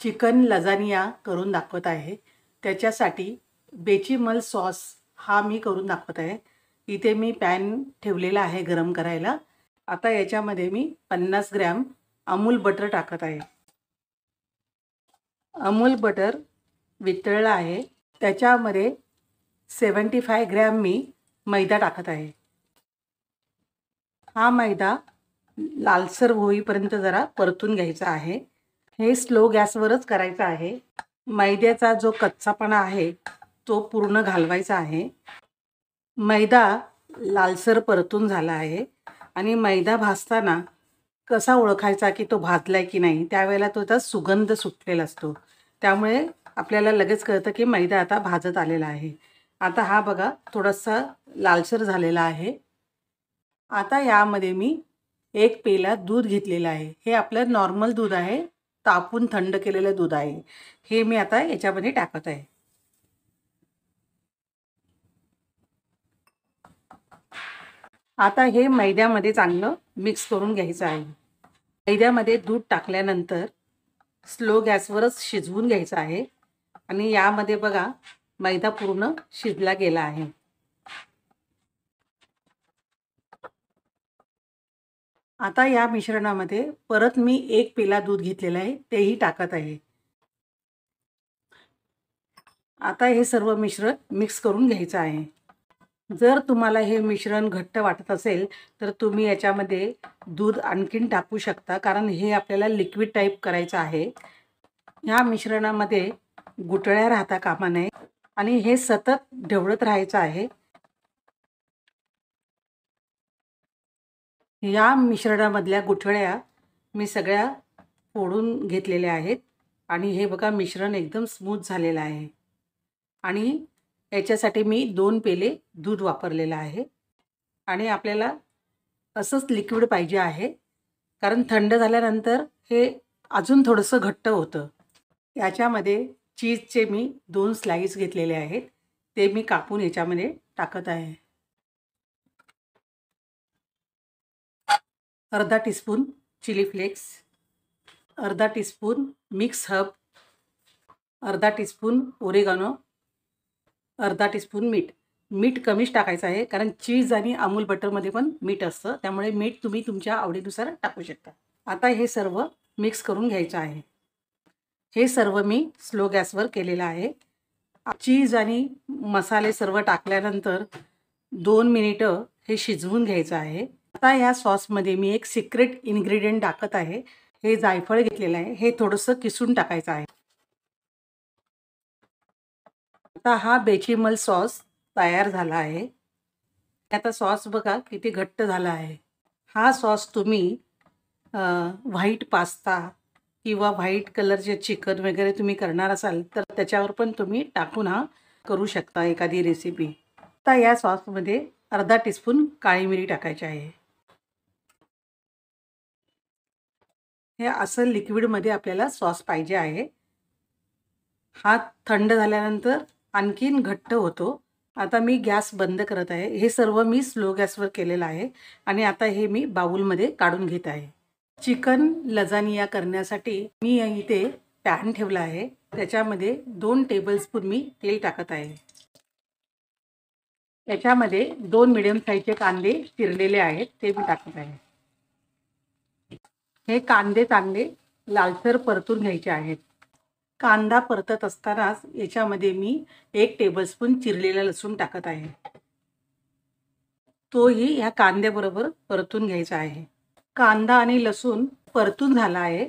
Chicken lasagne करून दाखवत आहे। त्याच्यासाठी बेचेमल सॉस हा मी करून दाखवत आहे। इथे मी पॅन ठेवलेला आहे गरम करायला। आता याच्यामध्ये मी 50 ग्रॅम अमूल बटर टाकत आहे। अमूल बटर वितळलं आहे। त्याच्यामध्ये 75 ग्रॅम मी मैदा टाकत आहे। हा मैदा लालसर होईपर्यंत जरा परतून घ्यायचा आहे। हे स्लो गॅसवरच करायचं आहे। मैद्याचा जो कच्चापणा आहे तो पूर्ण घालवायचा आहे। मैदा लालसर परतून झाला आहे आणि मैदा भाजताना कसा ओळखायचा की तो भाजलाय की नाही, त्यावेळेला तो त्याचा सुगंध सुटलेला असतो। त्यामुळे आपल्याला लगेच कळतं की मैदा आता भाजत आलेला आहे। आता हा बघा थोडासा लालसर झालेला आहे। आता यामध्ये मी 1 पेला दूध घेतलेलं आहे। हे आपलं नॉर्मल दूध आहे, तापून थंड केलेलं दूध आहे। हे मी आता याच्यामध्ये टाकत आहे। आता हे मैद्यामध्ये चांगलं मिक्स करून घ्यायचं आहे। मैद्यामध्ये दूध टाकल्यानंतर स्लो गॅसवरच शिजवून घ्यायचं आहे आणि यामध्ये बघा मैदा पूर्ण शिजला गेला आहे। आता या मिश्रणामध्ये परत मी 1 पेला दूध घेतलेलं आहे, तेही टाकत आहे। आता हे सर्व मिश्रण मिक्स करून घ्यायचं आहे। जर तुम्हाला हे मिश्रण घट्ट वाटत असेल तर तुम्ही याच्यामध्ये दूध आणखीन टाकू शकता, कारण हे आपल्याला लिक्विड टाईप करायचं आहे। ह्या मिश्रणामध्ये गुठळ्या राहता कामा नये आणि हे सतत ढवळत राहायचं आहे। या मिश्रणामधल्या गुठळ्या मी सगळ्या फोडून घेतलेल्या आहेत आणि हे बघा मिश्रण एकदम स्मूथ झालेलं आहे। आणि याच्यासाठी मी 2 पेले दूध वापरलेलं आहे आणि आपल्याला असंच लिक्विड पाहिजे आहे, कारण थंड झाल्यानंतर हे अजून थोडंसं घट्ट होतं। याच्यामध्ये चीजचे मी 2 स्लाइस घेतलेले आहेत, ते मी कापून याच्यामध्ये टाकत आहे। अर्धा टीस्पून चिली फ्लेक्स, अर्धा टीस्पून मिक्स हर्ब, अर्धा टीस्पून ओरिगानो, अर्धा टीस्पून मीठ। मीठ कमीच टाकायचं आहे, कारण चीज आणि अमूल बटरमध्ये पण मीठ असतं, त्यामुळे मीठ तुम्ही तुमच्या आवडीनुसार टाकू शकता। आता हे सर्व मिक्स करून घ्यायचं आहे। हे सर्व मी स्लो गॅसवर केलेलं आहे। चीज आणि मसाले सर्व टाकल्यानंतर 2 मिनिटं हे शिजवून घ्यायचं आहे। आता या सॉसमध्ये मी एक सिक्रेट इन्ग्रेडियंट टाकत आहे। हे जायफळ घेतलेलं आहे, हे थोडंसं किसून टाकायचं आहे। आता हा बेचेमल सॉस तयार झाला आहे। आता सॉस बघा किती घट्ट झाला आहे। हा सॉस तुम्ही व्हाईट पास्ता किंवा व्हाईट कलरचे चिकन वगैरे तुम्ही करणार असाल तर त्याच्यावर पण तुम्ही टाकून हा करू शकता एखादी रेसिपी। आता या सॉसमध्ये अर्धा टीस्पून काळी मिरी टाकायची आहे। हे असं लिक्विडमध्ये आपल्याला सॉस पाहिजे आहे। हा थंड झाल्यानंतर आणखीन घट्ट होतो। आता मी गॅस बंद करत आहे। हे सर्व मी स्लो गॅसवर केलेलं आहे आणि आता हे मी बाउलमध्ये काढून घेत आहे। चिकन लजानिया करण्यासाठी मी इथे पॅन ठेवला आहे, त्याच्यामध्ये 2 टेबलस्पून मी तेल टाकत आहे। त्याच्यामध्ये 2 मीडियम साईजचे कांदे चिरलेले आहेत, ते मी टाकत आहे। हे कांदे चांगले लालसर परतून घ्यायचे आहेत। कांदा परतत असतानाच याच्यामध्ये मी 1 टेबलस्पून चिरलेला लसूण टाकत आहे। तोही ह्या कांद्याबरोबर परतून घ्यायचा आहे। कांदा आणि लसूण परतून झाला आहे।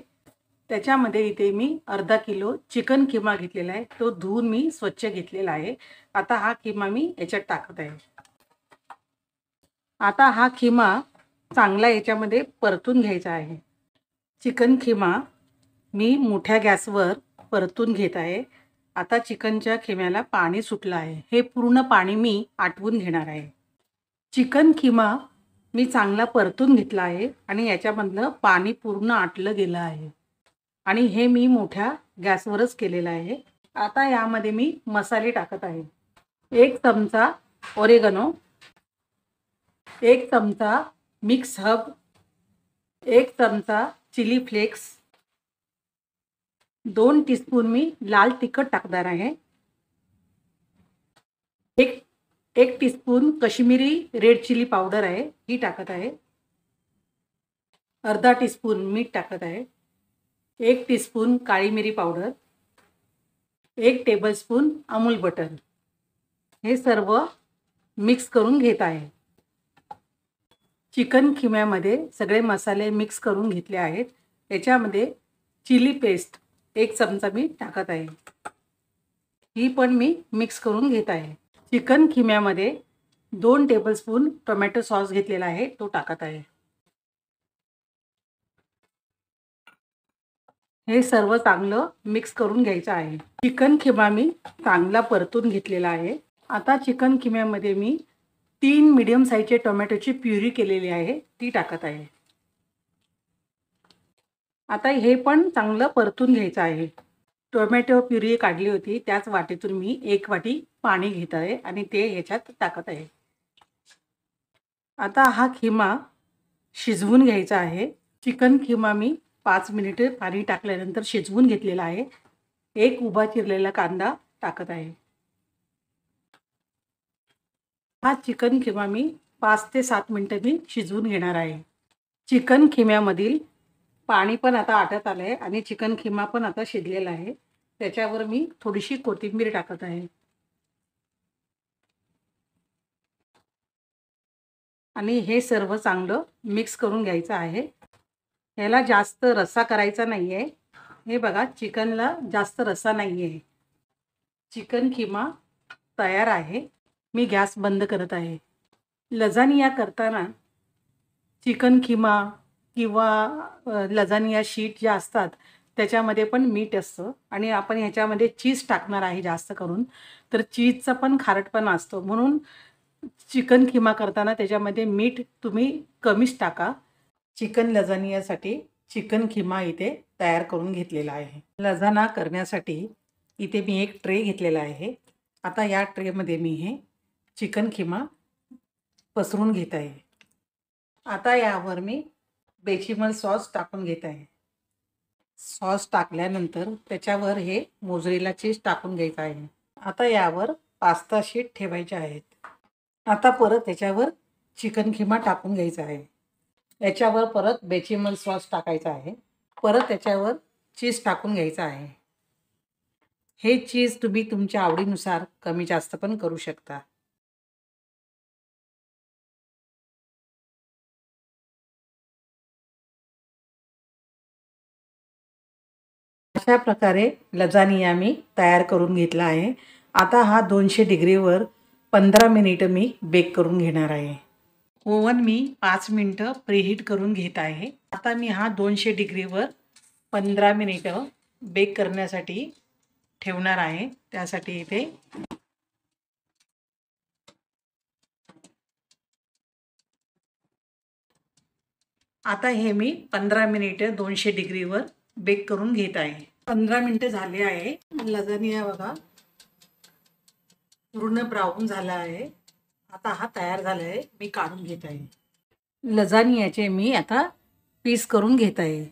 त्याच्यामध्ये इथे मी अर्धा किलो चिकन किमा घेतलेला आहे, तो धुवून मी स्वच्छ घेतलेला आहे। आता हा किमा मी याच्यात टाकत आहे। आता हा किमा चांगला याच्यामध्ये परतून घ्यायचा आहे। चिकन किमा मी मोठ्या गॅसवर परतून घेत आहे। आता चिकनच्या खिम्याला पाणी सुटलं आहे, हे पूर्ण पाणी मी आटवून घेणार आहे। चिकन किमा मी चांगला परतून घेतला आहे आणि याच्यामधलं पाणी पूर्ण आटलं गेलं आहे आणि हे मी मोठ्या गॅसवरच केलेलं आहे। आता यामध्ये मी मसाले टाकत आहे। 1 चमचा ओरिगानो, 1 चमचा मिक्स हर्ब, 1 चमचा चिली फ्लेक्स, 2 टीस्पून मी लाल तिखट टाकणार आहे. एक teaspoon Kashmiri red chilli powder आहे, ही टाकत आहे. अर्धा टीस्पून मीठ टाकत आहे. 1 टीस्पून काळी मिरी पावडर, 1 टेबलस्पून अमूल बटर. हे सर्व मिक्स करून घेत आहे. चिकन खिम्यामध्ये सगळे मसाले मिक्स करून घेतले आहेत. याच्यामध्ये चिली पेस्ट 1 चमचा मी टाकत आहे. ही पण मी मिक्स करून घेत आहे. चिकन खिम्यामध्ये 2 टेबलस्पून टोमॅटो सॉस घेतलेला आहे, तो टाकत आहे. हे सर्व चांगलं मिक्स करून घ्यायचं आहे. चिकन खिमा मी चांगला परतून घेतलेला आहे. आता चिकन खिम्यामध्ये मी 3 मीडियम साईजचे टोमॅटोची प्युरी केलेली आहे, ती टाकत आहे. आता हे पण चांगलं परतून घ्यायचं आहे. टोमॅटो प्युरी काढली होती त्याच वाटीतून मी 1 वाटी पाणी घेत आहे आणि ते ह्याच्यात टाकत आहे. आता हा खिमा शिजवून घ्यायचा आहे. चिकन खिमा मी 5 मिनिटे पाणी टाकल्यानंतर शिजवून घेतलेला आहे. 1 उभा चिरलेला कांदा टाकत आहे. हा चिकन खिमा मी 5 ते 7 मिनिटं मी शिजवून घेणार आहे. चिकन खिम्यामधील पाणी पण आता आटत आलं आहे आणि चिकन खिमा पण आता शिजलेला आहे. त्याच्यावर मी थोडीशी कोथिंबीर टाकत आहे आणि हे सर्व चांगलं मिक्स करून घ्यायचं आहे. ह्याला जास्त रस्सा करायचा नाही आहे. हे बघा, चिकनला जास्त रस्सा नाही आहे. चिकन खिमा तयार आहे. मी गॅस बंद करत आहे. लजानिया करताना चिकन खिमा किंवा लजानिया शीट ज्या असतात त्याच्यामध्ये पण मीठ असतं आणि आपण ह्याच्यामध्ये चीज टाकणार आहे जास्त करून, तर चीजचा पण खारटपणा असतो. म्हणून चिकन खिमा करताना त्याच्यामध्ये मीठ तुम्ही कमीच टाका. चिकन लजानियासाठी चिकन खिमा इथे तयार करून घेतलेला आहे. लजाना करण्यासाठी इथे मी एक ट्रे घेतलेला आहे. आता या ट्रेमध्ये मी हे चिकन खिमा पसरून घेत आहे. आता यावर मी बेचिमल सॉस टाकून घेत आहे. सॉस टाकल्यानंतर त्याच्यावर हे मोझरेला चीज टाकून घ्यायचं आहे. आता यावर पास्ता शीट ठेवायचे आहेत. आता परत त्याच्यावर चिकन खिमा टाकून घ्यायचा आहे. याच्यावर परत बेचिमल सॉस टाकायचा आहे. परत त्याच्यावर चीज टाकून घ्यायचं आहे. हे चीज तुम्ही तुमच्या आवडीनुसार कमी जास्त पण करू शकता. अशा प्रकारे लजानिया मी तयार करून घेतला आहे. आता हा 200 डिग्रीवर 15 मिनिटं मी बेक करून घेणार आहे. ओव्हन मी 5 मिनिटं प्रीहीट करून घेत आहे. आता मी हा 200 डिग्रीवर 15 मिनिटं बेक करण्यासाठी ठेवणार आहे. त्यासाठी इथे आता हे मी 15 मिनिटं 200 डिग्रीवर बेक करून घेत आहे. 15 मिनिटं झाले आहे. लजानिया बघा पूर्ण ब्राऊन झाला आहे. आता हा तयार झाला आहे. मी काढून घेत आहे. लजानियाचे मी आता पीस करून घेत आहे.